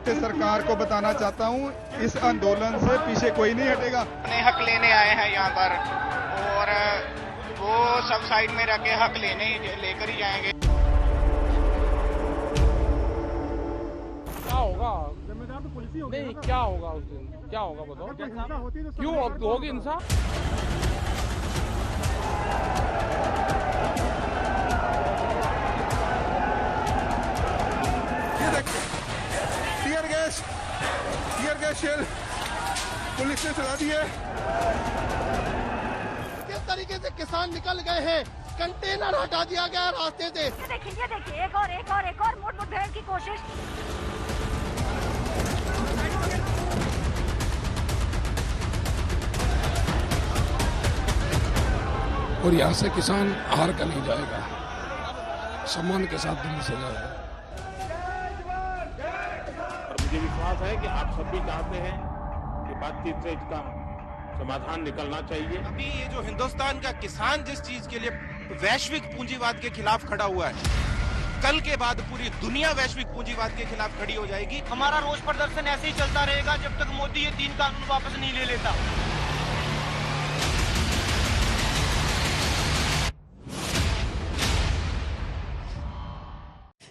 भारतीय सरकार को बताना चाहता हूँ, इस आंदोलन से पीछे कोई नहीं हटेगा। अपने हक लेने आए हैं यहाँ पर और वो सब साइड में रख के हक लेकर ही जाएंगे। क्या होगा? जिम्मेदार तो पुलिस ही होगी। नहीं, क्या होगा उस दिन? क्या होगा बताओ? क्यों होगी हिंसा? टीयर गैस शेल पुलिस ने चला दी है। किस तरीके से किसान निकल गए हैं, कंटेनर हटा दिया गया रास्ते से। ये देखिए एक और मुठभेड़ की कोशिश। और यहाँ से किसान हार कर नहीं जाएगा, सम्मान के साथ दिल्ली से जाएगा। और मुझे विश्वास है कि आप सब भी चाहते हैं कि बातचीत से इसका समाधान निकलना चाहिए। अभी ये जो हिंदुस्तान का किसान जिस चीज के लिए वैश्विक पूंजीवाद के खिलाफ खड़ा हुआ है, कल के बाद पूरी दुनिया वैश्विक पूंजीवाद के खिलाफ खड़ी हो जाएगी। हमारा रोष प्रदर्शन ऐसे ही चलता रहेगा जब तक मोदी ये 3 कानून वापस नहीं ले लेता।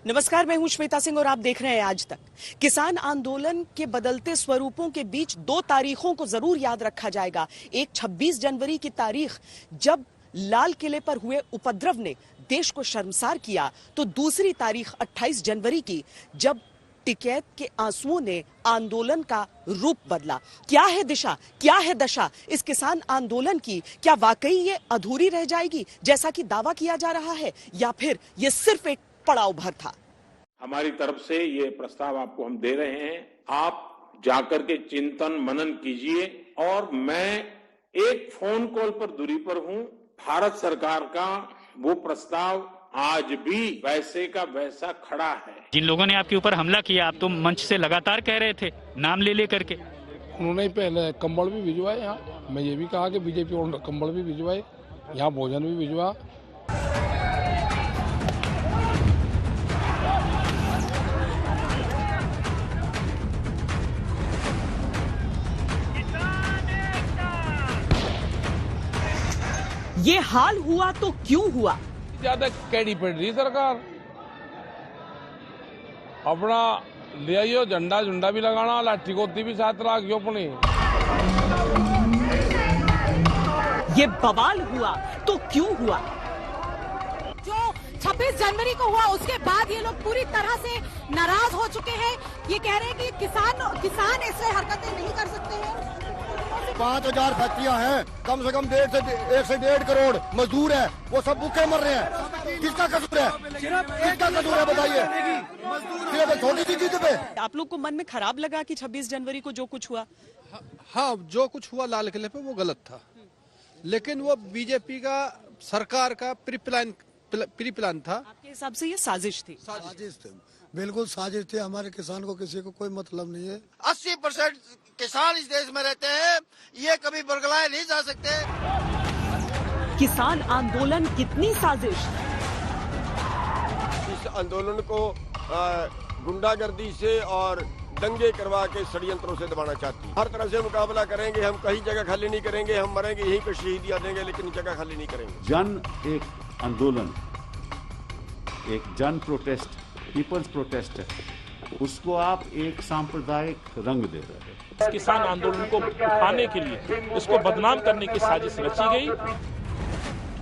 नमस्कार, मैं हूं श्वेता सिंह और आप देख रहे हैं आज तक। किसान आंदोलन के बदलते स्वरूपों के बीच 2 तारीखों को जरूर याद रखा जाएगा। एक 26 जनवरी की तारीख जब लाल किले पर हुए उपद्रव ने देश को शर्मसार किया, तो दूसरी तारीख 28 जनवरी की जब टिकैत के आंसुओं ने आंदोलन का रूप बदला। क्या है दिशा, क्या है दशा इस किसान आंदोलन की? क्या वाकई ये अधूरी रह जाएगी जैसा कि दावा किया जा रहा है, या फिर ये सिर्फ एक पड़ाव भर था? हमारी तरफ से ये प्रस्ताव आपको हम दे रहे हैं, आप जाकर के चिंतन मनन कीजिए। और मैं एक फोन कॉल पर दूरी पर हूं, भारत सरकार का वो प्रस्ताव आज भी वैसे का वैसा खड़ा है। जिन लोगों ने आपके ऊपर हमला किया, आप तो मंच से लगातार कह रहे थे नाम ले ले करके। उन्होंने पहले कंबल भी भिजवाए यहाँ। मैं ये भी कहा कि बीजेपी और कंबल भी भिजवाए, यहाँ भोजन भी भिजवा। ये हाल हुआ तो क्यों हुआ? ज्यादा कैडी पड़ रही सरकार। अपना ले आइयो, झंडा झुंडा भी लगाना, लाठी गोती भी साथ रखियो अपनी। ये बवाल हुआ तो क्यों हुआ? जो 26 जनवरी को हुआ उसके बाद ये लोग पूरी तरह से नाराज हो चुके हैं। ये कह रहे हैं कि किसान ऐसे हरकतें नहीं कर सकते हैं। 5000 फैक्ट्रियां हैं, कम से कम 1 से 1.5 करोड़ मजदूर हैं, वो सब भूखे मर रहे हैं। किसका कसूर है? किसका कसूर है बताइए? सिर्फ छोटी सी चीज पे आप लोग को मन में खराब लगा कि 26 जनवरी को जो कुछ हुआ? हाँ, जो कुछ हुआ लाल किले पे वो गलत था, लेकिन वो बीजेपी का सरकार का प्री प्लान था। आपके हिसाब से ये साजिश थी? साजिश थी, बिल्कुल साजिश थी। हमारे किसान को किसी को कोई मतलब नहीं है। 80% किसान इस देश में रहते हैं, ये कभी बरगलाए नहीं जा सकते। किसान आंदोलन कितनी साजिश? इस आंदोलन को गुंडागर्दी से और दंगे करवा के षड्यंत्रों से दबाना चाहती है। हर तरह से मुकाबला करेंगे, हम कहीं जगह खाली नहीं करेंगे, हम मरेंगे यहीं पे शहीदियां देंगे, लेकिन जगह खाली नहीं करेंगे। जन एक आंदोलन, एक जन प्रोटेस्ट, पीपल्स प्रोटेस्ट है, उसको आप एक सांप्रदायिक रंग दे रहे हैं। इस किसान आंदोलन को उठाने के लिए इसको बदनाम करने की साजिश रची गई।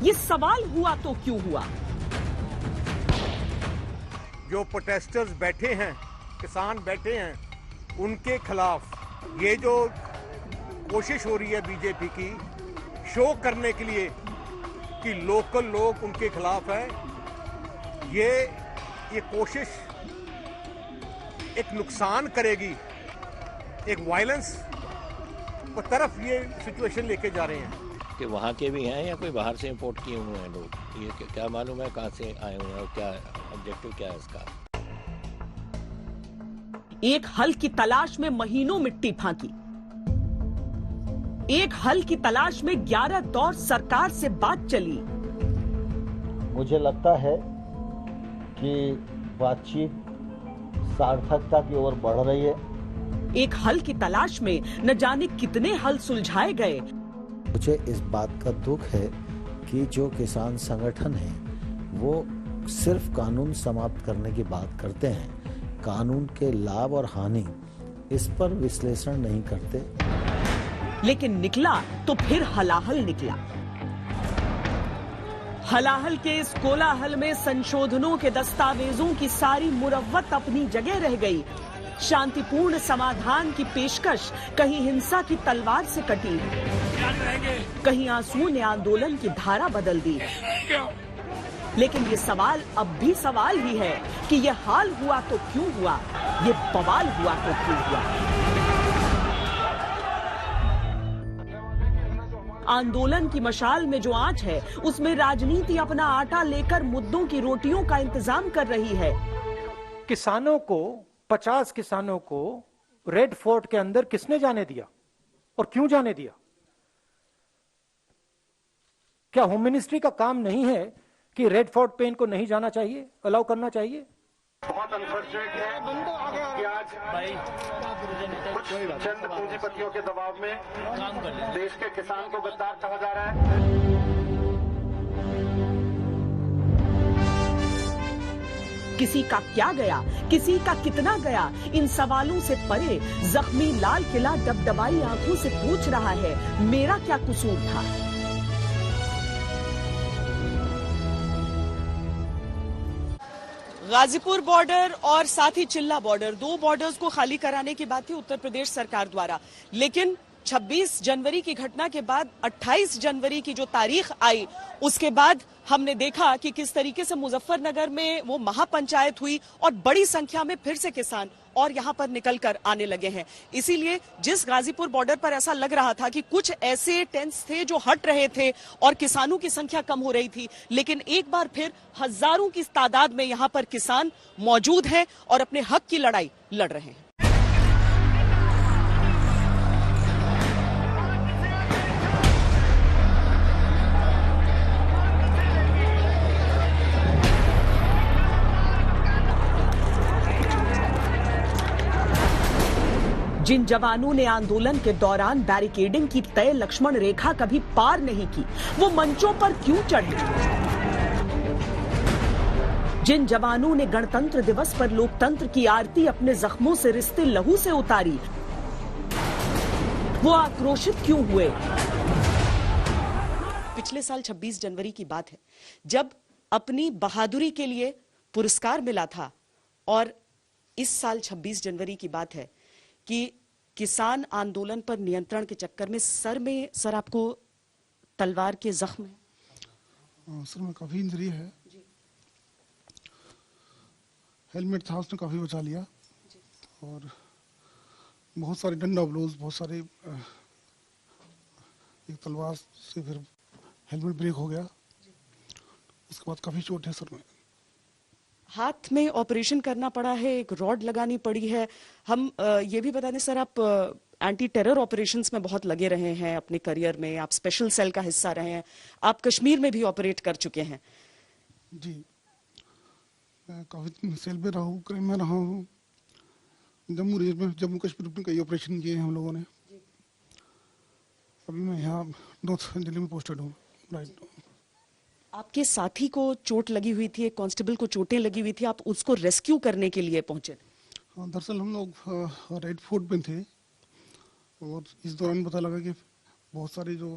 ये सवाल हुआ तो क्यों हुआ? जो प्रोटेस्टर्स बैठे हैं, किसान बैठे हैं, उनके खिलाफ ये जो कोशिश हो रही है बीजेपी की शो करने के लिए कि लोकल लोग उनके खिलाफ है, ये कोशिश एक नुकसान करेगी, एक वायलेंस को तरफ ये सिचुएशन लेके जा रहे हैं। कि वहाँ के भी हैं या कोई बाहर से इंपोर्ट किए हुए हैं लोग, ये क्या मालूम है कहाँ से आए हुए हैं और क्या ऑब्जेक्टिव क्या है इसका। एक हल की तलाश में महीनों मिट्टी फांकी, एक हल की तलाश में 11 दौर सरकार से बात चली। मुझे लगता है कि बातचीत सार्थकता की ओर बढ़ रही है। एक हल की तलाश में न जाने कितने हल सुलझाए गए। मुझे इस बात का दुख है कि जो किसान संगठन है वो सिर्फ कानून समाप्त करने की बात करते हैं, कानून के लाभ और हानि इस पर विश्लेषण नहीं करते। लेकिन निकला तो फिर हलाहल निकला। हलाहल के इस कोलाहल में संशोधनों के दस्तावेजों की सारी मुरव्वत अपनी जगह रह गई। शांतिपूर्ण समाधान की पेशकश कहीं हिंसा की तलवार से कटी, कहीं आंसुओं ने आंदोलन की धारा बदल दी। लेकिन ये सवाल अब भी सवाल ही है कि ये हाल हुआ तो क्यों हुआ, ये बवाल हुआ तो क्यों हुआ। आंदोलन की मशाल में जो आंच है उसमें राजनीति अपना आटा लेकर मुद्दों की रोटियों का इंतजाम कर रही है। किसानों को 50 किसानों को रेड फोर्ट के अंदर किसने जाने दिया और क्यों जाने दिया? क्या होम मिनिस्ट्री का काम नहीं है कि रेड फोर्ट पे इनको नहीं जाना चाहिए, अलाउ करना चाहिए? बहुत अनफॉर्चुनेट है कि आज कुछ चंद पूंजीपतियों के दबाव में देश के किसान को गद्दार कहा जा रहा है। किसी का क्या गया, किसी का कितना गया, इन सवालों से परे जख्मी लाल किला डबडबाई आंखों से पूछ रहा है, मेरा क्या कसूर था? गाजीपुर बॉर्डर और साथ ही चिल्ला बॉर्डर, 2 बॉर्डर्स को खाली कराने की बात थी उत्तर प्रदेश सरकार द्वारा, लेकिन 26 जनवरी की घटना के बाद 28 जनवरी की जो तारीख आई उसके बाद हमने देखा कि किस तरीके से मुजफ्फरनगर में वो महापंचायत हुई और बड़ी संख्या में फिर से किसान और यहां पर निकलकर आने लगे हैं। इसीलिए जिस गाजीपुर बॉर्डर पर ऐसा लग रहा था कि कुछ ऐसे टेंट्स थे जो हट रहे थे और किसानों की संख्या कम हो रही थी, लेकिन एक बार फिर हजारों की तादाद में यहां पर किसान मौजूद हैं और अपने हक की लड़ाई लड़ रहे हैं। जिन जवानों ने आंदोलन के दौरान बैरिकेडिंग की तय लक्ष्मण रेखा कभी पार नहीं की, वो मंचों पर क्यों चढ़े? जिन जवानों ने गणतंत्र दिवस पर लोकतंत्र की आरती अपने जख्मों से रिश्ते लहू से उतारी, वो आक्रोशित क्यों हुए? पिछले साल 26 जनवरी की बात है जब अपनी बहादुरी के लिए पुरस्कार मिला था, और इस साल 26 जनवरी की बात है कि किसान आंदोलन पर नियंत्रण के चक्कर में सर आपको तलवार के जख्म है। सर में काफी इंजरी है। हेलमेट था उसने काफी बचा लिया और बहुत सारे डंडा ब्लोज, बहुत सारे एक तलवार से फिर हेलमेट ब्रेक हो गया। उसके बाद काफी चोट है सर में। हाथ में ऑपरेशन करना पड़ा है, एक रॉड लगानी पड़ी है। हम ये भी बता दें सर, आप एंटी टेरर ऑपरेशंस में बहुत लगे रहे हैं अपने करियर में, आप स्पेशल सेल का हिस्सा रहे हैं, आप कश्मीर में भी ऑपरेट कर चुके हैं। जी, मैं काफी सेल पे रहा हूँ, क्राइम में रहा हूँ। जम्मू कश्मीर में कई ऑपरेशन किए हैं हम लोगों ने। अभी मैं यहाँ नॉर्थ दिल्ली में पोस्टेड हूँ। राइट। आपके साथी को चोट लगी हुई थी, एक कांस्टेबल को चोटें लगी हुई थी, आप उसको रेस्क्यू करने के लिए पहुंचे। हाँ, दरअसल हम लोग रेड फोर्ट पे थे और इस दौरान पता लगा कि बहुत सारे जो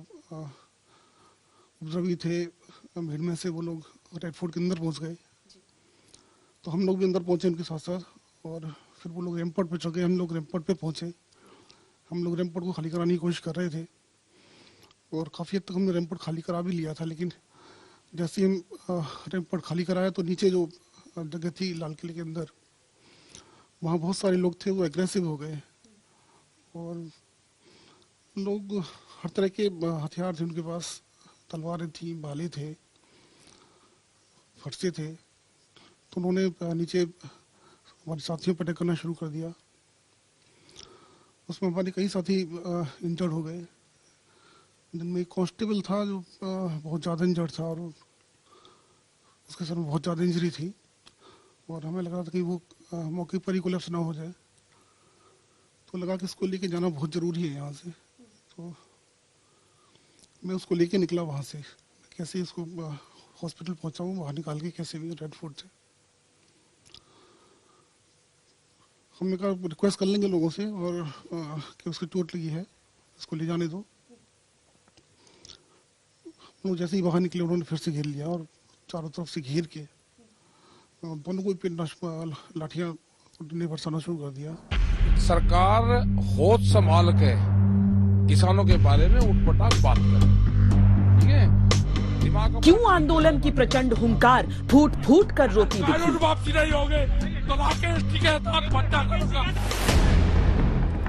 उपद्रवी थे भीड़ में से, वो लोग रेड फोर्ट के अंदर पहुंच गए। तो हम लोग भी अंदर पहुंचे उनके साथ साथ, और फिर वो लोग रैंपॉट पे चढ़ गए, हम लोग रैंपॉट पे पहुंचे। हम लोग रैंपॉट को खाली कराने की कोशिश कर रहे थे और काफ़ी हद तक हमने रैंपॉट खाली करा भी लिया था, लेकिन जैसे हम रैंपॉट खाली कराया तो नीचे जो जगह थी लाल किले के अंदर, वहाँ बहुत सारे लोग थे, वो एग्रेसिव हो गए और लोग हर तरह के हथियार थे उनके पास, तलवारें थी, भाले थे, फरसे थे। तो उन्होंने नीचे हमारे साथियों पर अटैक करना शुरू कर दिया। उसमें हमारे कई साथी इंजर्ड हो गए, जिनमें एक कांस्टेबल था जो बहुत ज़्यादा इंजर्ड था और उसके सर में बहुत ज़्यादा इंजरी थी। और हमें लग रहा था कि वो मौके पर ही कोलैप्स ना हो जाए, तो लगा कि इसको लेके जाना बहुत ज़रूरी है यहाँ से। तो मैं उसको लेके निकला वहाँ से, कैसे इसको हॉस्पिटल पहुँचा हूँ बाहर निकाल के, कैसे भी रेड फोर्ट से। हमने कहा रिक्वेस्ट कर लेंगे लोगों से और कि उसकी चोट लगी है, इसको ले जाने दो। लोग जैसे ही बाहर निकले उन्होंने फिर से घेर लिया और चारों तरफ से घेर के दोनों को पे लाठियां ने बरसाना शुरू कर दिया। सरकार होश संभाल के किसानों के बारे में उठपटांग बात करे, ठीक है। क्यों आंदोलन की प्रचंड हुंकार फूट फूट कर रोती दिखी? वापसी नहीं होगे तो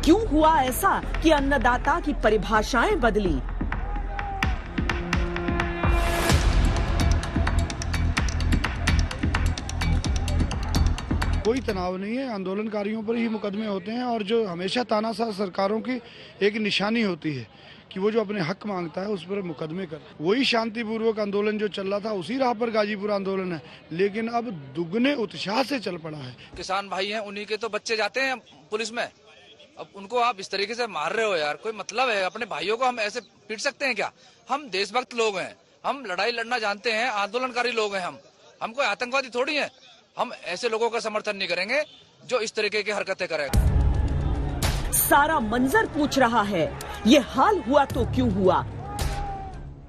क्यों हुआ ऐसा कि अन्नदाता की परिभाषाएं बदली? कोई तनाव नहीं है, आंदोलनकारियों पर ही मुकदमे होते हैं और जो हमेशा तानाशाह सरकारों की एक निशानी होती है कि वो जो अपने हक मांगता है उस पर मुकदमे कर। वही शांतिपूर्वक आंदोलन जो चल रहा था उसी राह पर गाजीपुर आंदोलन है, लेकिन अब दुगने उत्साह से चल पड़ा है। किसान भाई हैं, उन्हीं के तो बच्चे जाते हैं पुलिस में, अब उनको आप इस तरीके से मार रहे हो यार, कोई मतलब है? अपने भाइयों को हम ऐसे पीट सकते हैं क्या? हम देशभक्त लोग हैं, हम लड़ाई लड़ना जानते हैं, आंदोलनकारी लोग हैं, हम कोई आतंकवादी थोड़ी हैं। हम ऐसे लोगों का समर्थन नहीं करेंगे जो इस तरीके की हरकतें करेगा। सारा मंजर पूछ रहा है, ये हाल हुआ तो क्यों हुआ?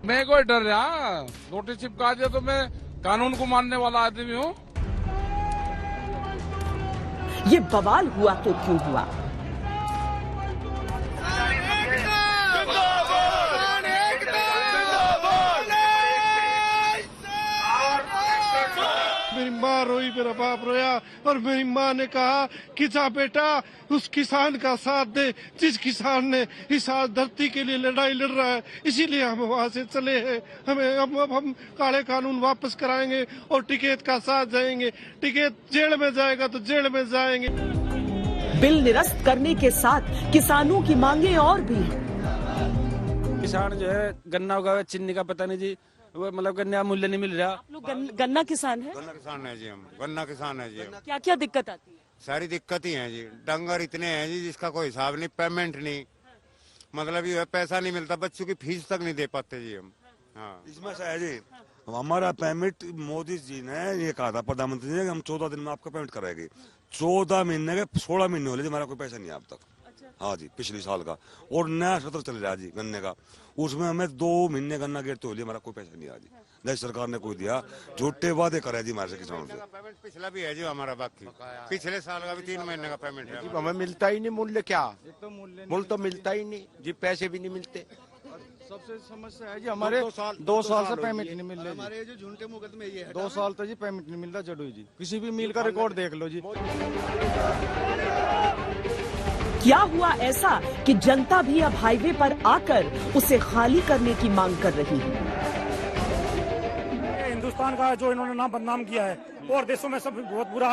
मैं कोई डर रहा, नोटिस चिपका दिया तो मैं कानून को मानने वाला आदमी हूँ। ये बवाल हुआ तो क्यों हुआ? मेरी माँ रोई, मेरा बाप रोया और मेरी माँ ने कहा कि जा बेटा उस किसान का साथ दे जिस किसान ने इस धरती के लिए लड़ाई लड़ रहा है, इसीलिए हम वहाँ से चले हैं। अब हम काले कानून वापस कराएंगे और टिकैत का साथ जाएंगे। टिकैत जेल में जाएगा तो जेल में जाएंगे। बिल निरस्त करने के साथ किसानों की मांगे और भी। किसान जो है गन्ना उगावे, चिन्नी का पता नहीं जी, वो मतलब गन्ना मूल्य नहीं मिल रहा। आप लोग गन्ना किसान है? गन्ना किसान है जी, हम गन्ना किसान है जी। क्या क्या दिक्कत आती है? सारी दिक्कत ही है जी, डंगर इतने हैं जी जिसका कोई हिसाब नहीं, पेमेंट नहीं, मतलब ये पैसा नहीं मिलता, बच्चों की फीस तक नहीं दे पाते जी हम। हाँ इसमें से है जी, हमारा पेमेंट मोदी जी ने ये कहा था, प्रधानमंत्री ने, हम 14 दिन में आपका पेमेंट कराएंगे। 14 महीने के 16 महीने हो गए, हमारा कोई पैसा नहीं है अब तक। हाँ जी, पिछले साल का और नया सत्र चल रहा है जी गन्ने का, उसमें हमें 2 महीने गन्ना गिरते हो लिया, हमारा कोई पैसा नहीं आया जी, नहीं सरकार ने कोई दिया, झूठे वादे करे जी हमारे किसानों से। पेमेंट पिछला भी है जी हमारा, बाकी पिछले साल का भी 3 महीने का पेमेंट है। हमें मिलता ही नहीं मूल्य, क्या मूल्य तो मिलता ही नहीं जी, पैसे भी नहीं मिलते। सबसे समस्या है जी हमारे 2 साल से पेमेंट नहीं मिल रही। हमारे जो झूठे मुकदमे ये है 2 साल तक जी पेमेंट नहीं मिल रहा जडू जी, किसी भी मिल का रिकॉर्ड देख लो जी। क्या हुआ ऐसा कि जनता भी अब हाईवे पर आकर उसे खाली करने की मांग कर रही है? हिंदुस्तान का जो इन्होंने नाम बदनाम किया है और देशों में सब बहुत बुरा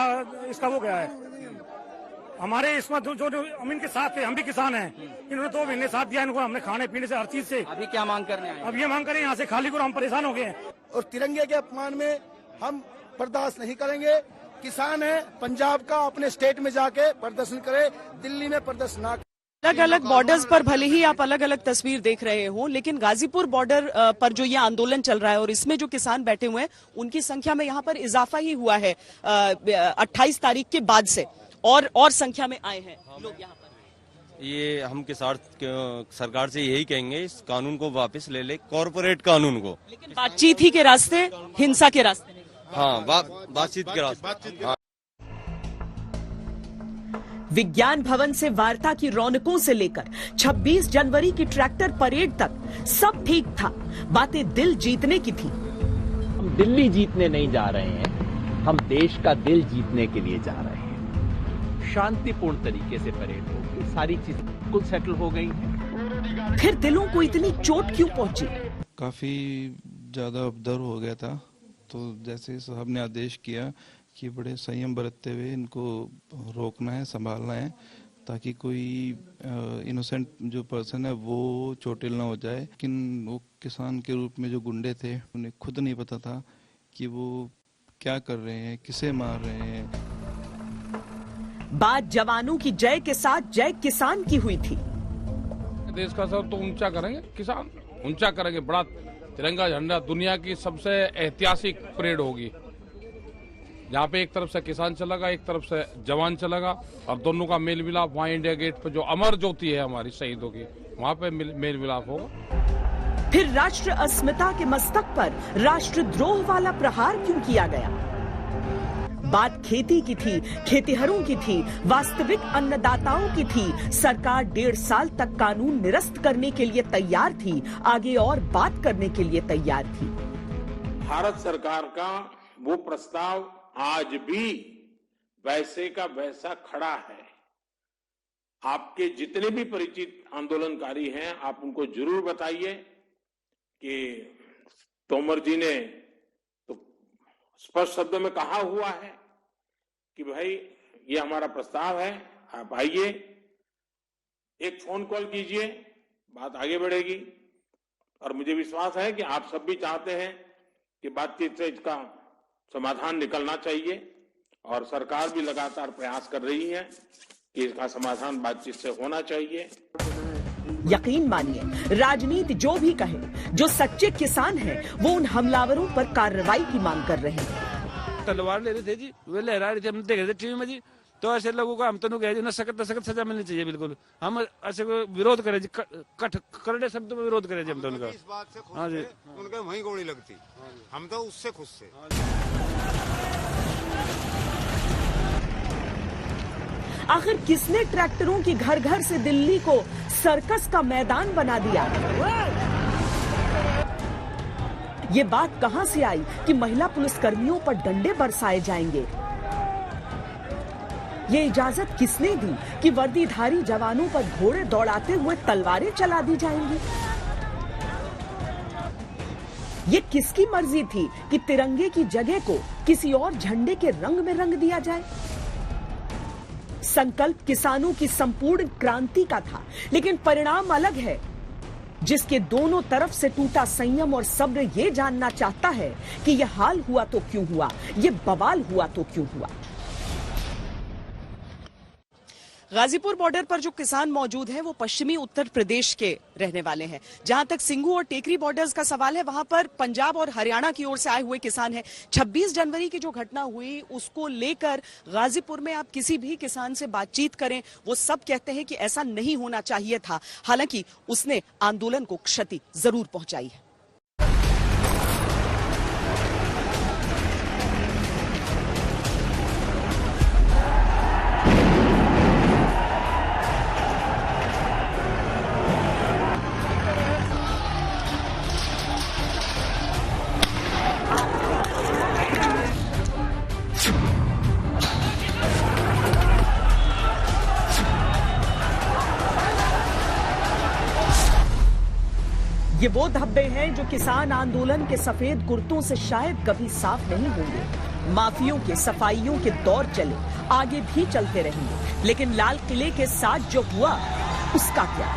इसका हो गया है। हमारे इसमें जो हम इनके साथ थे, हम भी किसान हैं, इन्होंने 2 महीने साथ दिया इनको, हमने खाने पीने से हर चीज से। अभी क्या मांग करने आए? अब ये मांग करें यहाँ से खाली करो, हम परेशान हो गए हैं। और तिरंगे के अपमान में हम बर्दाश्त नहीं करेंगे। किसान है पंजाब का, अपने स्टेट में जाके प्रदर्शन करे, दिल्ली में प्रदर्शन ना। अलग अलग बॉर्डर्स पर भले ही आप अलग अलग तस्वीर देख रहे हो, लेकिन गाजीपुर बॉर्डर पर जो ये आंदोलन चल रहा है और इसमें जो किसान बैठे हुए हैं उनकी संख्या में यहाँ पर इजाफा ही हुआ है 28 तारीख के बाद से, और संख्या में आए हैं लोग यहाँ पर। ये हम किसान सरकार से यही कहेंगे, इस कानून को वापस ले ले, कॉर्पोरेट कानून को। लेकिन बातचीत ही के रास्ते, हिंसा के रास्ते नहीं। हाँ, बातचीत के रास्ते। विज्ञान भवन से वार्ता की रौनकों से लेकर 26 जनवरी की ट्रैक्टर परेड तक सब ठीक था, बातें दिल जीतने की थी। हम दिल्ली जीतने नहीं जा रहे हैं, हम देश का दिल जीतने के लिए जा रहे हैं। शांतिपूर्ण तरीके से परेड होगी, सारी चीजें बिल्कुल सेटल हो गई हैं। फिर दिलों को इतनी चोट क्यों पहुंची? काफी ज्यादा उपद्रव हो गया था, तो जैसे साहब ने आदेश किया कि बड़े संयम बरतते हुए इनको रोकना है, संभालना है, ताकि कोई इनोसेंट जो पर्सन है वो चोटिल ना हो जाए। लेकिन वो किसान के रूप में जो गुंडे थे, उन्हें खुद नहीं पता था कि वो क्या कर रहे हैं, किसे मार रहे हैं। बात जवानों की जय के साथ जय किसान की हुई थी। देश का सर तो ऊंचा करेंगे, किसान ऊंचा करेंगे, बड़ा तिरंगा झंडा, दुनिया की सबसे ऐतिहासिक परेड होगी, जहाँ पे एक तरफ से किसान चलेगा, एक तरफ से जवान चलेगा, और दोनों का मेल मिलाप वहाँ इंडिया गेट पे जो अमर ज्योति है हमारी शहीदों की, वहाँ पे मेल मिलाप होगा। फिर राष्ट्र अस्मिता के मस्तक पर राष्ट्रद्रोह वाला प्रहार क्यों किया गया? बात खेती की थी, खेतिहरों की थी, वास्तविक अन्नदाताओं की थी। सरकार 1.5 साल तक कानून निरस्त करने के लिए तैयार थी, आगे और बात करने के लिए तैयार थी। भारत सरकार का वो प्रस्ताव आज भी वैसे का वैसा खड़ा है। आपके जितने भी परिचित आंदोलनकारी हैं, आप उनको जरूर बताइए कि तोमर जी ने तो स्पष्ट शब्दों में कहा हुआ है कि भाई ये हमारा प्रस्ताव है, आप आइए, एक फोन कॉल कीजिए, बात आगे बढ़ेगी। और मुझे विश्वास है कि आप सब भी चाहते हैं कि बातचीत से इसका समाधान निकलना चाहिए, और सरकार भी लगातार प्रयास कर रही है कि इसका समाधान बातचीत से होना चाहिए। यकीन मानिए, राजनीति जो भी कहे, जो सच्चे किसान हैं, वो उन हमलावरों पर कार्रवाई की मांग कर रहे हैं। तलवार ले रहे थे जी, वे लहरा रहे थे, हम देख रहे थे टीवी में जी, तो ऐसे लोगों को हम तो कहे ना सख्त सजा मिलनी चाहिए। बिल्कुल हम ऐसे विरोध करें जी, करड़े शब्दों में विरोध करें जी हम तो उनका। इस बात से खुश हाँ जी, उनके वहीं गोली लगती, हम तो उससे खुश से। आखिर किसने ट्रैक्टरों की घर घर से दिल्ली को सर्कस का मैदान बना दिया? ये बात कहां से आई कि महिला पुलिसकर्मियों पर डंडे बरसाए जाएंगे? ये इजाजत किसने दी कि वर्दीधारी जवानों पर घोड़े दौड़ाते हुए तलवारें चला दी जाएंगी? ये किसकी मर्जी थी कि तिरंगे की जगह को किसी और झंडे के रंग में रंग दिया जाए? संकल्प किसानों की संपूर्ण क्रांति का था, लेकिन परिणाम अलग है। जिसके दोनों तरफ से टूटा संयम और सब्र ये जानना चाहता है कि यह हाल हुआ तो क्यों हुआ, ये बवाल हुआ तो क्यों हुआ। गाजीपुर बॉर्डर पर जो किसान मौजूद हैं वो पश्चिमी उत्तर प्रदेश के रहने वाले हैं। जहां तक सिंघू और टेकरी बॉर्डर्स का सवाल है, वहां पर पंजाब और हरियाणा की ओर से आए हुए किसान हैं। 26 जनवरी की जो घटना हुई उसको लेकर गाजीपुर में आप किसी भी किसान से बातचीत करें, वो सब कहते हैं कि ऐसा नहीं होना चाहिए था। हालांकि उसने आंदोलन को क्षति जरूर पहुंचाई है। ये वो धब्बे हैं जो किसान आंदोलन के सफेद कुर्तों से शायद कभी साफ नहीं होंगे। माफियों के सफाइयों के दौर चले, आगे भी चलते रहेंगे, लेकिन लाल किले के साथ जो हुआ उसका क्या?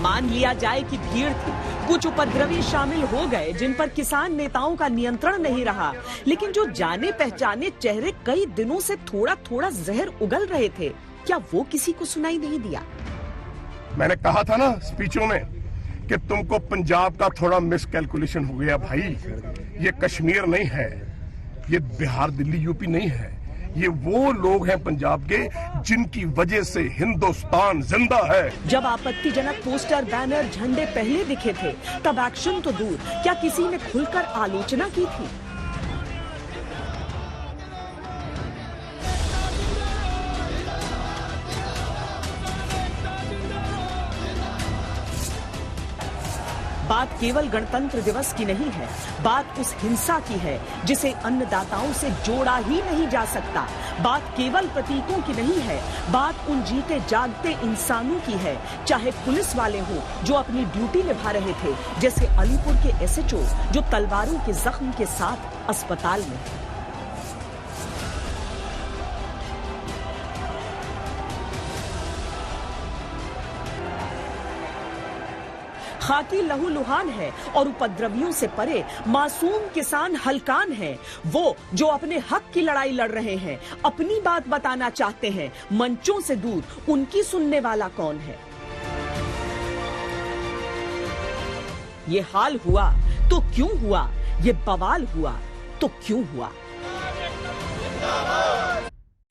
मान लिया जाए कि भीड़ थी, कुछ उपद्रवी शामिल हो गए जिन पर किसान नेताओं का नियंत्रण नहीं रहा, लेकिन जो जाने पहचाने चेहरे कई दिनों से थोड़ा थोड़ा जहर उगल रहे थे, क्या वो किसी को सुनाई नहीं दिया? मैंने कहा था ना स्पीचों में कि तुमको पंजाब का थोड़ा मिसकैलकुलेशन हो गया भाई। ये कश्मीर नहीं है, ये बिहार दिल्ली यूपी नहीं है, ये वो लोग हैं पंजाब के जिनकी वजह से हिंदुस्तान जिंदा है। जब आपत्तिजनक पोस्टर, बैनर, झंडे पहले दिखे थे, तब एक्शन तो दूर, क्या किसी ने खुलकर आलोचना की थी? बात केवल गणतंत्र दिवस की नहीं है, बात उस हिंसा की है जिसे अन्नदाताओं से जोड़ा ही नहीं जा सकता। बात केवल प्रतीकों की नहीं है, बात उन जीते जागते इंसानों की है, चाहे पुलिस वाले हों जो अपनी ड्यूटी निभा रहे थे, जैसे अलीपुर के एसएचओ जो तलवारों के जख्म के साथ अस्पताल में। खाकी लहूलुहान है और उपद्रवियों से परे मासूम किसान हलकान हैं। वो जो अपने हक की लड़ाई लड़ रहे हैं, अपनी बात बताना चाहते हैं, मंचों से दूर उनकी सुनने वाला कौन है? ये हाल हुआ तो क्यों हुआ? ये बवाल हुआ तो क्यों हुआ?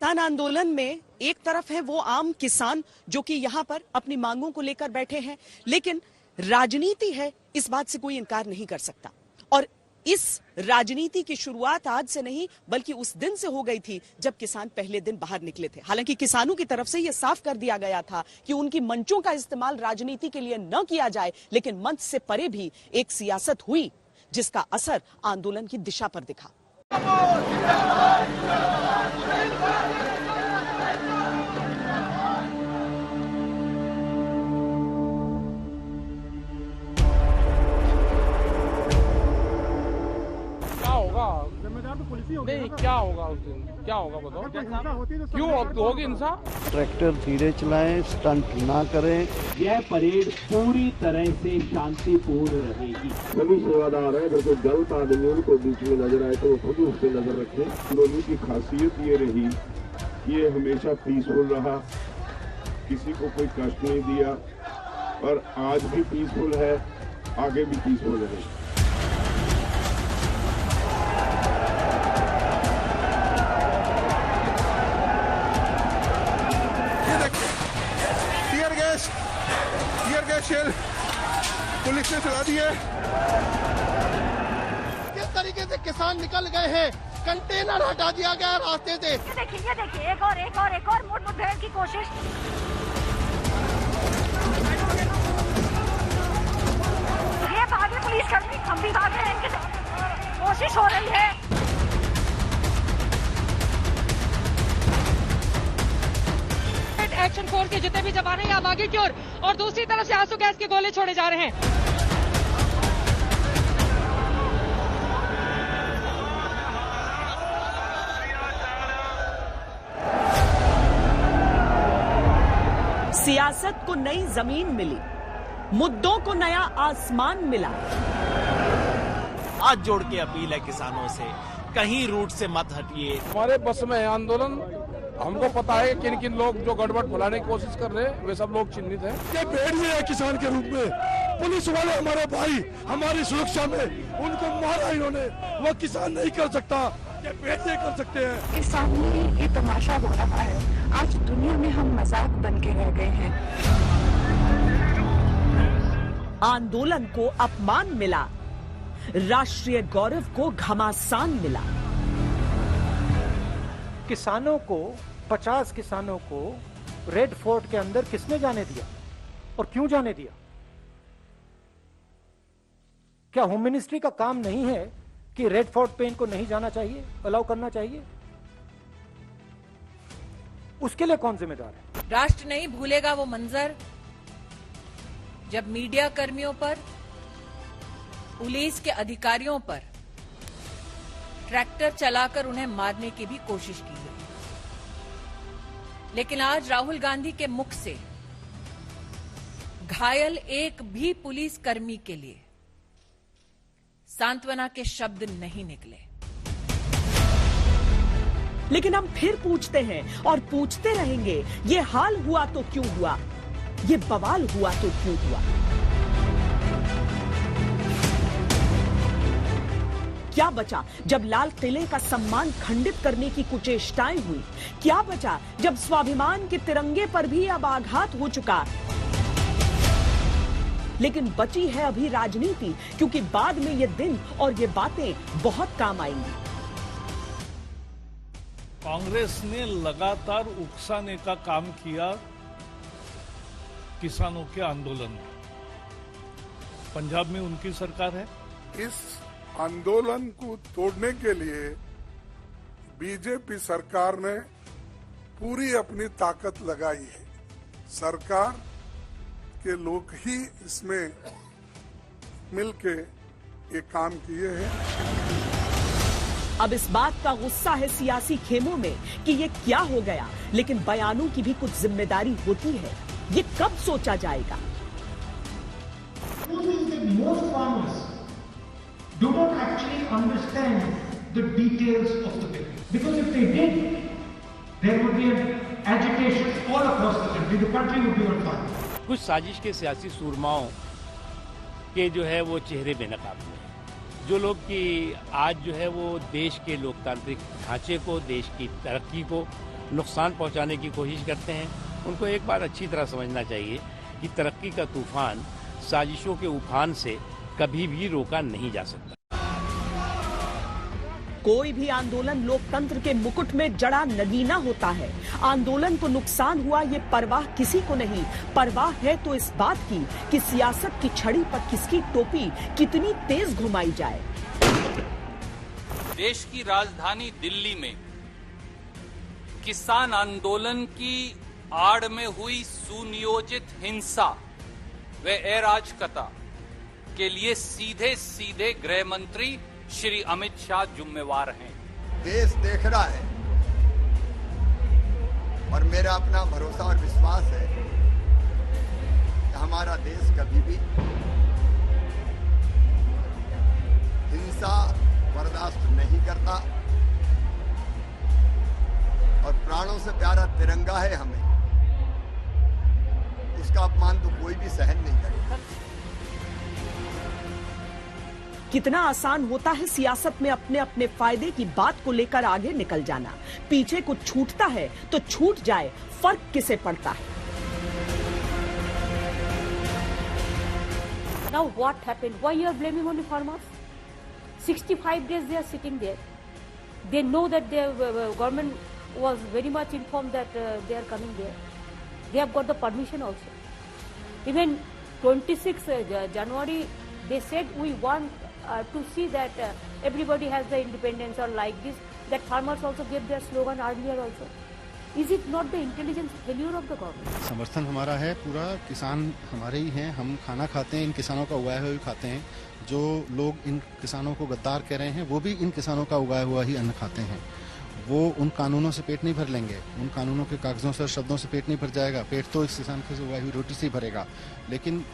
किसान आंदोलन में एक तरफ है वो आम किसान जो कि यहाँ पर अपनी मांगों को लेकर बैठे हैं, लेकिन राजनीति है, इस बात से कोई इनकार नहीं कर सकता। और इस राजनीति की शुरुआत आज से नहीं बल्कि उस दिन से हो गई थी जब किसान पहले दिन बाहर निकले थे। हालांकि किसानों की तरफ से यह साफ कर दिया गया था कि उनकी मंचों का इस्तेमाल राजनीति के लिए न किया जाए, लेकिन मंच से परे भी एक सियासत हुई जिसका असर आंदोलन की दिशा पर दिखा। नहीं, क्या होगा उस दिन? क्या होगा बताओ? क्यों होगी हिंसा? ट्रैक्टर धीरे चलाएं, स्टंट ना करें। यह परेड पूरी तरह से शांतिपूर्ण रहेगी। सभी सेवादार है, अगर कोई गलत आदमी उनको बीच में नजर आए तो वो खुद उस पर नजर रखें। आंदोलन की खासियत ये रही, ये हमेशा पीसफुल रहा, किसी को कोई कष्ट नहीं दिया और आज भी पीसफुल है, आगे भी पीसफुल रहेगा। शेल पुलिस ने चला दी है। किस तरीके से किसान निकल गए हैं, कंटेनर हटा दिया गया रास्ते से। देखिए एक और मुठभेड़ की कोशिश। ये भागे पुलिसकर्मी, हम भी भाग रहे हैं, इनकी कोशिश हो रही है। एक्शन फोर्स के जितने भी जवान हैं अब आगे की ओर और दूसरी तरफ से आंसू गैस के गोले छोड़े जा रहे हैं। सियासत को नई जमीन मिली, मुद्दों को नया आसमान मिला। हाथ जोड़ के अपील है किसानों से, कहीं रूट से मत हटिए। हमारे बस में है आंदोलन, हमको पता है किन किन लोग जो गड़बड़ फैलाने की कोशिश कर रहे हैं, वे सब लोग चिन्हित हैं। ये भेड़ भी है किसान के रूप में, पुलिस वाले हमारे भाई हमारी सुरक्षा में, उनको मारा इन्होंने, वो किसान नहीं कर सकता, ये भेड़ नहीं कर सकते हैं। इस सामने ये तमाशा हो रहा है, आज दुनिया में हम मजाक बन के रह गए हैं। आंदोलन को अपमान मिला, राष्ट्रीय गौरव को घमासान मिला। किसानों को 50 किसानों को रेड फोर्ट के अंदर किसने जाने दिया और क्यों जाने दिया? क्या होम मिनिस्ट्री का काम नहीं है कि रेड फोर्ट पे इनको नहीं जाना चाहिए, अलाउ करना चाहिए? उसके लिए कौन जिम्मेदार है? राष्ट्र नहीं भूलेगा वो मंजर जब मीडिया कर्मियों पर, पुलिस के अधिकारियों पर ट्रैक्टर चलाकर उन्हें मारने की भी कोशिश की गई। लेकिन आज राहुल गांधी के मुख से घायल एक भी पुलिस कर्मी के लिए सांत्वना के शब्द नहीं निकले। लेकिन हम फिर पूछते हैं और पूछते रहेंगे, ये हाल हुआ तो क्यों हुआ? ये बवाल हुआ तो क्यों हुआ? क्या बचा जब लाल किले का सम्मान खंडित करने की कुचेष्टाएं हुई? क्या बचा जब स्वाभिमान के तिरंगे पर भी अब आघात हो चुका? लेकिन बची है अभी राजनीति, क्योंकि बाद में ये दिन और ये बातें बहुत काम आएंगी। कांग्रेस ने लगातार उकसाने का काम किया किसानों के आंदोलन में। पंजाब में उनकी सरकार है। इस आंदोलन को तोड़ने के लिए बीजेपी सरकार ने पूरी अपनी ताकत लगाई है। सरकार के लोग ही इसमें मिलके ये काम किए हैं। अब इस बात का गुस्सा है सियासी खेमों में कि ये क्या हो गया, लेकिन बयानों की भी कुछ जिम्मेदारी होती है। ये कब सोचा जाएगा? truth is that most farmers do not actually understand the details of the bill. Because if they did, there would be an agitation all across the country. The country would be on fire. कुछ साजिश के सियासी सूरमाओं के जो है वो चेहरे बेनकाब हुए, जो लोग कि आज जो है वो देश के लोकतांत्रिक ढांचे को, देश की तरक्की को नुकसान पहुंचाने की कोशिश करते हैं, उनको एक बात अच्छी तरह समझना चाहिए कि तरक्की का तूफान साजिशों के उफान से कभी भी रोका नहीं जा सकता। कोई भी आंदोलन लोकतंत्र के मुकुट में जड़ा नगीना होता है। आंदोलन को नुकसान हुआ ये परवाह किसी को नहीं। परवाह है तो इस बात की कि सियासत की छड़ी पर किसकी टोपी कितनी तेज घुमाई जाए। देश की राजधानी दिल्ली में किसान आंदोलन की आड़ में हुई सुनियोजित हिंसा व अराजकता के लिए सीधे सीधे गृह मंत्री श्री अमित शाह जिम्मेवार हैं। देश देख रहा है और मेरा अपना भरोसा और विश्वास है कि हमारा देश कभी भी हिंसा बर्दाश्त नहीं करता और प्राणों से प्यारा तिरंगा है हमें, उसका अपमान तो कोई भी सहन नहीं करेगा। कितना आसान होता है सियासत में अपने अपने फायदे की बात को लेकर आगे निकल जाना। पीछे कुछ छूटता है तो छूट जाए, फर्क किसे पड़ता है। Now what happened? Why you are blaming only farmers? 65 days they are sitting there. They know that their government was very much informed that they are coming there. They have got the permission also. Even 26th January, they said we want to see that everybody has the independence or like this. That farmers also gave their slogan earlier also. Is it not the intelligence failure of the government? समर्थन हमारा है पूरा, किसान हमारे ही हैं, हम खाना खाते हैं, इन किसानों का उगाया हुआ भी खाते हैं। जो लोग इन किसानों को गद्दार कह रहे हैं वो भी इन किसानों का उगाया हुआ ही अन्न खाते हैं। वो उन कानूनों से पेट नहीं भर लेंगे, उन कानूनों के कागजों से शब्दों से पेट नहीं भर जाएगा, पेट तो इस किसान की उगाई हुई रोटी से ही भरेगा। लेकिन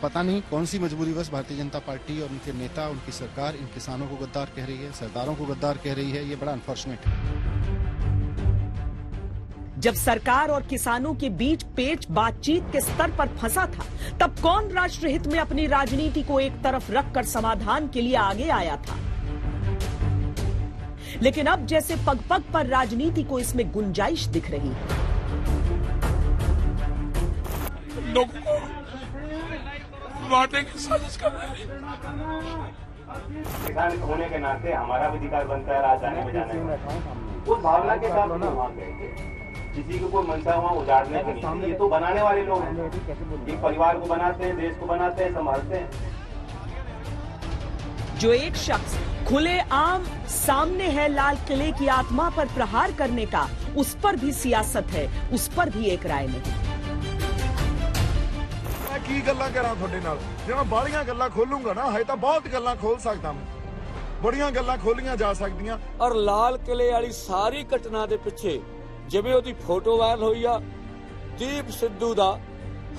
पता नहीं कौन सी मजबूरीवश भारतीय जनता पार्टी और उनके नेता, उनकी सरकार इन किसानों को गद्दार कह रही है, सरदारों को गद्दार कह रही है। ये बड़ा अनफॉर्चुनेट है। जब सरकार और किसानों के बीच पेच बातचीत के स्तर पर फंसा था, तब कौन राष्ट्रहित में अपनी राजनीति को एक तरफ रखकर समाधान के लिए आगे आया था। लेकिन अब जैसे पग पग पर राजनीति को इसमें गुंजाइश दिख रही है। लोगों को लुभाने की साजिश कर रहे हैं। किसान होने के नाते हमारा भी अधिकार बनता है राज आने में जाने में। उस भावना के साथ वहाँ गए, किसी को कोई मनसा वहाँ उजाड़ने की नहीं। ये तो बनाने वाले लोग हैं, एक परिवार को बनाते हैं, देश को बनाते हैं, संभालते हैं। जो एक शख्स खुले आम सामने है लाल किले की आत्मा पर प्रहार करने का, उस पर भी सियासत है, उस पर भी एक राय नहीं। मैं की गल्लां करा थोड़े नाल, जे मैं बालियां गल्लां खोलूंगा ना, है तो बहुत गल्लां खोल सकता मैं, बड़ियां गल्लां खोलियां जा सकदियां। और लाल किले वाली सारी घटना दे पिछे जिवें ओदी फोटो वायरल हुई आ, दीप सिद्धू दा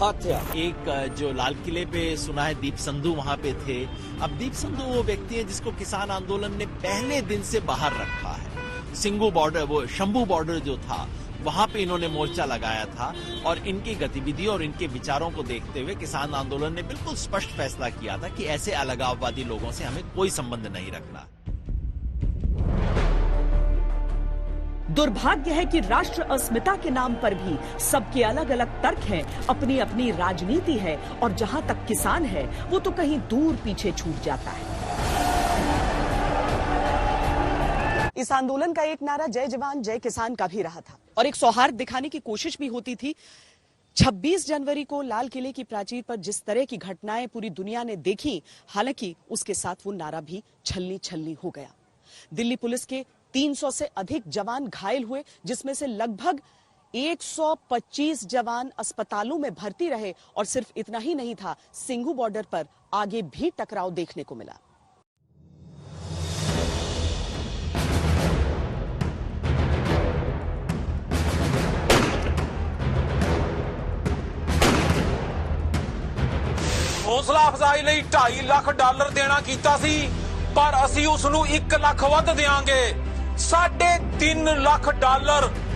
हाथ है। एक जो लाल किले पे सुना है दीप संधू वहाँ पे थे। अब दीप संधू वो व्यक्ति है जिसको किसान आंदोलन ने पहले दिन से बाहर रखा है। सिंगू बॉर्डर, वो शंभू बॉर्डर जो था, वहाँ पे इन्होंने मोर्चा लगाया था और इनकी गतिविधि और इनके विचारों को देखते हुए किसान आंदोलन ने बिल्कुल स्पष्ट फैसला किया था कि ऐसे अलगाववादी लोगों से हमें कोई संबंध नहीं रखना। दुर्भाग्य है कि राष्ट्र अस्मिता के नाम पर भी सबके अलग अलग तर्क हैं, अपनी अपनी राजनीति है और जहां तक किसान है वो तो कहीं दूर पीछे छूट जाता है। इस आंदोलन का एक नारा जय जवान जय किसान का भी रहा था और एक सौहार्द दिखाने की कोशिश भी होती थी। 26 जनवरी को लाल किले की प्राचीर पर जिस तरह की घटनाएं पूरी दुनिया ने देखी, हालांकि उसके साथ वो नारा भी छलनी छलनी हो गया। दिल्ली पुलिस के 300 से अधिक जवान घायल हुए, जिसमें से लगभग 125 जवान अस्पतालों में भर्ती रहे और सिर्फ इतना ही नहीं था, सिंघू बॉर्डर पर आगे भी टकराव देखने को मिला। ਹੌਸਲਾ ਅਫਜ਼ਾਈ ਲਈ $2.5 ਲੱਖ ਦੇਣਾ ਕੀਤਾ ਸੀ, ਪਰ ਅਸੀਂ ਉਸ ਨੂੰ 1 ਲੱਖ ਵੱਧ ਦੇਾਂਗੇ। $3.5 ਲੱਖ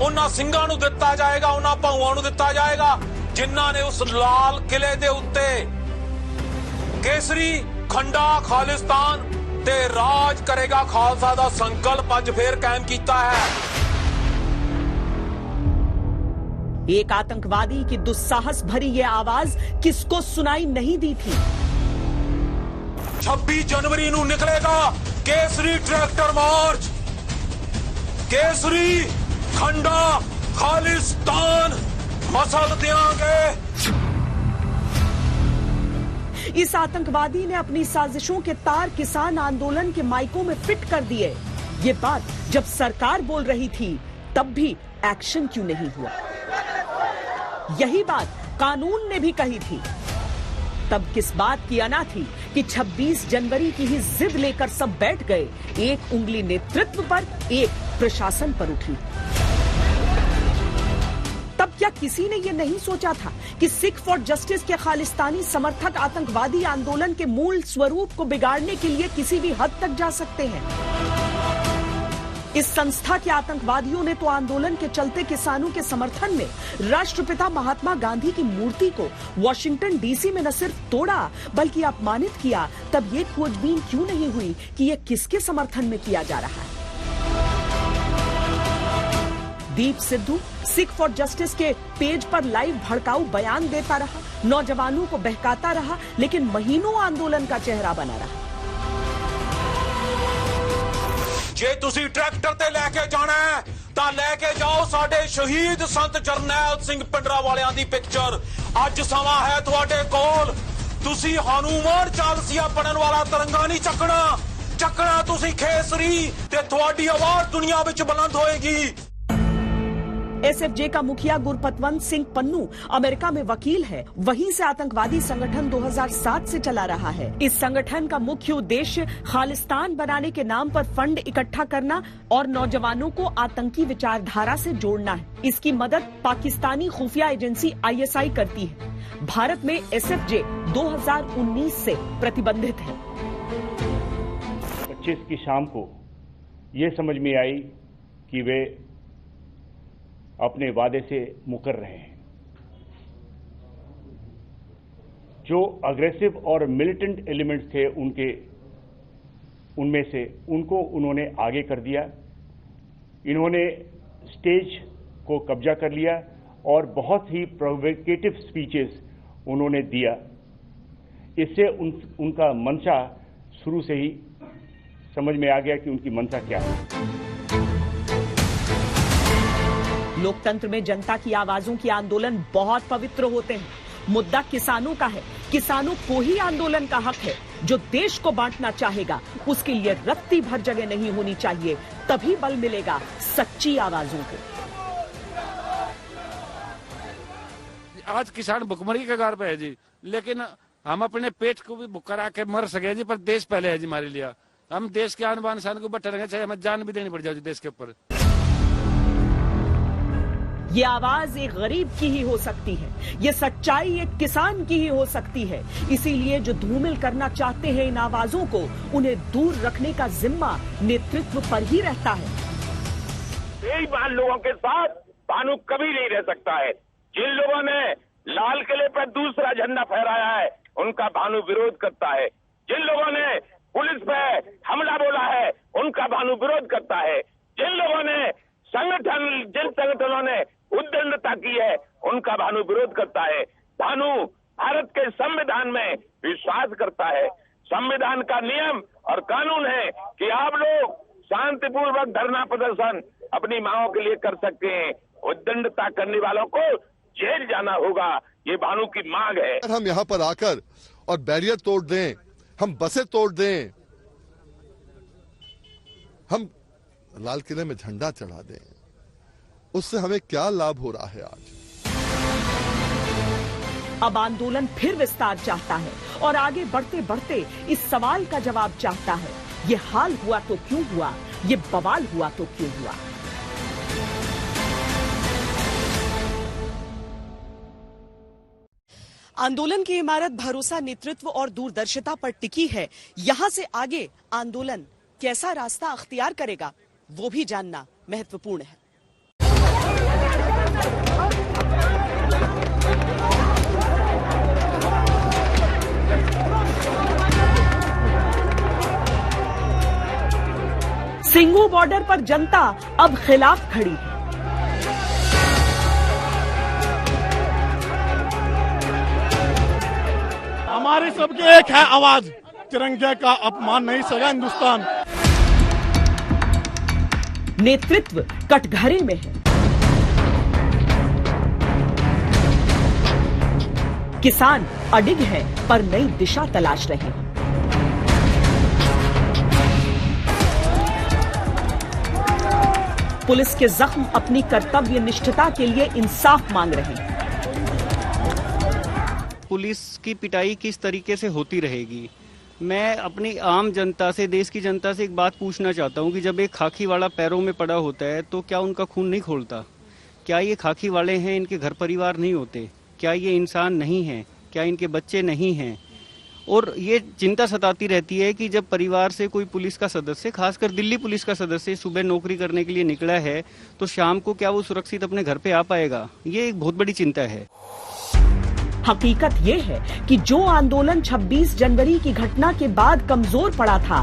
ਉਹਨਾਂ ਸਿੰਘਾਂ ਨੂੰ ਦਿੱਤਾ ਜਾਏਗਾ, ਉਹਨਾਂ ਭਾਊਆਂ ਨੂੰ ਦਿੱਤਾ ਜਾਏਗਾ ਜਿਨ੍ਹਾਂ ਨੇ ਉਸ ਲਾਲ ਕਿਲੇ ਦੇ ਉੱਤੇ ਕੇਸਰੀ ਖੰਡਾ ਖਾਲਿਸਤਾਨ ਤੇ ਰਾਜ ਕਰੇਗਾ ਖਾਲਸਾ ਦਾ ਸੰਕਲਪ ਅੱਜ ਫੇਰ ਕਾਇਮ ਕੀਤਾ ਹੈ। एक आतंकवादी की दुस्साहस भरी ये आवाज किसको सुनाई नहीं दी थी। 26 जनवरी ਨੂੰ ਨਿਕਲੇਗਾ ਕੇਸਰੀ ਟਰੈਕਟਰ ਮਾਰਚ, ਕੇਸਰੀ ਖੰਡਾ ਖਾਲਿਸਤਾਨ ਮਸਲ देंगे। इस आतंकवादी ने अपनी साजिशों के तार किसान आंदोलन के माइकों में फिट कर दिए। ये बात जब सरकार बोल रही थी तब भी एक्शन क्यों नहीं हुआ? यही बात कानून ने भी कही थी। तब किस बात की अना थी कि 26 जनवरी की ही जिद लेकर सब बैठ गए। एक उंगली नेतृत्व पर, एक प्रशासन पर उठी। तब क्या किसी ने यह नहीं सोचा था कि सिख फॉर जस्टिस के खालिस्तानी समर्थक आतंकवादी आंदोलन के मूल स्वरूप को बिगाड़ने के लिए किसी भी हद तक जा सकते हैं? इस संस्था के आतंकवादियों ने तो आंदोलन के चलते किसानों के समर्थन में राष्ट्रपिता महात्मा गांधी की मूर्ति को वॉशिंगटन डीसी में न सिर्फ तोड़ा बल्कि अपमानित किया। तब ये खोजबीन क्यों नहीं हुई कि ये किसके समर्थन में किया जा रहा है? दीप सिद्धू सिख फॉर जस्टिस के पेज पर लाइव भड़काऊ बयान देता रहा, नौजवानों को बहकाता रहा, लेकिन महीनों आंदोलन का चेहरा बना रहा। ਜੇ ਤੁਸੀਂ ਟਰੈਕਟਰ ਤੇ ਲੈ ਕੇ ਜਾਣਾ ਹੈ ਤਾਂ ਲੈ ਕੇ ਜਾਓ ਸਾਡੇ ਸ਼ਹੀਦ ਸੰਤ ਜਰਨੈਲ ਸਿੰਘ ਪਿੰਡਰਾਵਾਲਿਆਂ ਦੀ ਪਿਕਚਰ। ਅੱਜ ਸਮਾਂ ਹੈ ਤੁਹਾਡੇ ਕੋਲ। ਤੁਸੀਂ ਹਨੂਮਾਨ ਚਾਲਸੀਆ ਬਣਨ ਵਾਲਾ ਤਿਰੰਗਾ ਨਹੀਂ ਚੱਕਣਾ ਤੁਸੀਂ ਖੇਸਰੀ ਤੇ ਤੁਹਾਡੀ ਆਵਾਜ਼ ਦੁਨੀਆ ਵਿੱਚ ਬੁਲੰਦ ਹੋਏਗੀ। एसएफजे का मुखिया गुरपतवंत सिंह पन्नू अमेरिका में वकील है। वहीं से आतंकवादी संगठन 2007 से चला रहा है। इस संगठन का मुख्य उद्देश्य खालिस्तान बनाने के नाम पर फंड इकट्ठा करना और नौजवानों को आतंकी विचारधारा से जोड़ना है। इसकी मदद पाकिस्तानी खुफिया एजेंसी ISI करती है। भारत में एसएफजे 2019 से प्रतिबंधित है। 25 की शाम को ये समझ में आई कि वे अपने वादे से मुकर रहे हैं। जो अग्रेसिव और मिलिटेंट एलिमेंट्स थे उनमें से उनको उन्होंने आगे कर दिया। इन्होंने स्टेज को कब्जा कर लिया और बहुत ही प्रोवोकेटिव स्पीचेस उन्होंने दिया। इससे उनका मंशा शुरू से ही समझ में आ गया कि उनकी मंशा क्या है। लोकतंत्र में जनता की आवाजों की आंदोलन बहुत पवित्र होते हैं। मुद्दा किसानों का है। किसानों को ही आंदोलन का हक है। जो देश को बांटना चाहेगा उसके लिए रत्ती भर जगह नहीं होनी चाहिए। तभी बल मिलेगा सच्ची आवाजों को। आज किसान भुखमरी के कगार पे है जी, लेकिन हम अपने पेट को भी भूखा रख के मर सके जी, पर देश पहले है जी हमारे लिए। हम देश के आन बान शान को बैठे रहेंगे, चाहे हमें जान भी देनी पड़ जाए देश के ऊपर। ये आवाज एक गरीब की ही हो सकती है। ये सच्चाई एक किसान की ही हो सकती है। इसीलिए जो धूमिल करना चाहते हैं इन आवाजों को, उन्हें दूर रखने का जिम्मा नेतृत्व पर ही रहता है। बेईमान लोगों के साथ भानु कभी नहीं रह सकता है। जिन लोगों ने लाल किले पर दूसरा झंडा फहराया है उनका भानु विरोध करता है। जिन लोगों ने पुलिस पे हमला बोला है उनका भानु विरोध करता है। जिन लोगों ने जिन संगठनों ने उद्दंडता की है उनका भानु विरोध करता है। भानु भारत के संविधान में विश्वास करता है। संविधान का नियम और कानून है कि आप लोग शांतिपूर्वक धरना प्रदर्शन अपनी मांगों के लिए कर सकते हैं। उद्दंडता करने वालों को जेल जाना होगा, ये भानु की मांग है। हम यहाँ पर आकर और बैरियर तोड़ दें, हम बसें तोड़ दें, हम लाल किले में झंडा चढ़ा दें, उससे हमें क्या लाभ हो रहा है? आज अब आंदोलन फिर विस्तार चाहता है और आगे बढ़ते बढ़ते इस सवाल का जवाब चाहता है। ये हाल हुआ तो क्यों हुआ? ये बवाल हुआ तो क्यों हुआ? आंदोलन की इमारत भरोसा, नेतृत्व और दूरदर्शिता पर टिकी है। यहां से आगे आंदोलन कैसा रास्ता अख्तियार करेगा, वो भी जानना महत्वपूर्ण है। सिंगू बॉर्डर पर जनता अब खिलाफ खड़ी है। हमारी सबके एक है आवाज, तिरंगे का अपमान नहीं सगा हिंदुस्तान। नेतृत्व कटघरे में है। किसान अडिग है पर नई दिशा तलाश रहे हैं। पुलिस के जख्म अपनी कर्तव्य निष्ठता के लिए इंसाफ मांग रहे हैं। पुलिस की पिटाई किस तरीके से होती रहेगी? मैं अपनी आम जनता से, देश की जनता से एक बात पूछना चाहता हूं कि जब एक खाकी वाला पैरों में पड़ा होता है तो क्या उनका खून नहीं खोलता? क्या ये खाकी वाले हैं, इनके घर परिवार नहीं होते? क्या ये इंसान नहीं हैं? क्या इनके बच्चे नहीं हैं? और ये चिंता सताती रहती है कि जब परिवार से कोई पुलिस का सदस्य, खासकर दिल्ली पुलिस का सदस्य, सुबह नौकरी करने के लिए निकला है तो शाम को क्या वो सुरक्षित अपने घर पे आ पाएगा? ये एक बहुत बड़ी चिंता है। हकीकत ये है कि जो आंदोलन 26 जनवरी की घटना के बाद कमजोर पड़ा था,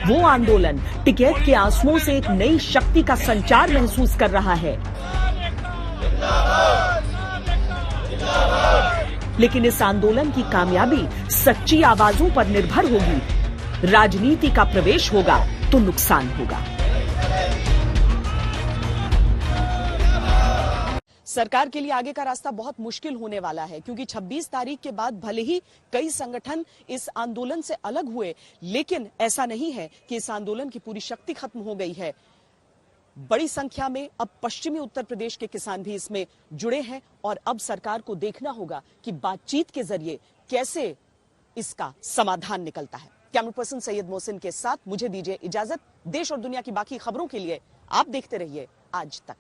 वो आंदोलन टिकैत के आंसुओं से एक नई शक्ति का संचार महसूस कर रहा है। लेकिन इस आंदोलन की कामयाबी सच्ची आवाजों पर निर्भर होगी। राजनीति का प्रवेश होगा तो नुकसान होगा। सरकार के लिए आगे का रास्ता बहुत मुश्किल होने वाला है, क्योंकि 26 तारीख के बाद भले ही कई संगठन इस आंदोलन से अलग हुए, लेकिन ऐसा नहीं है कि इस आंदोलन की पूरी शक्ति खत्म हो गई है। बड़ी संख्या में अब पश्चिमी उत्तर प्रदेश के किसान भी इसमें जुड़े हैं और अब सरकार को देखना होगा कि बातचीत के जरिए कैसे इसका समाधान निकलता है। कैमरा पर्सन सैयद मोहसिन के साथ मुझे दीजिए इजाजत। देश और दुनिया की बाकी खबरों के लिए आप देखते रहिए आज तक।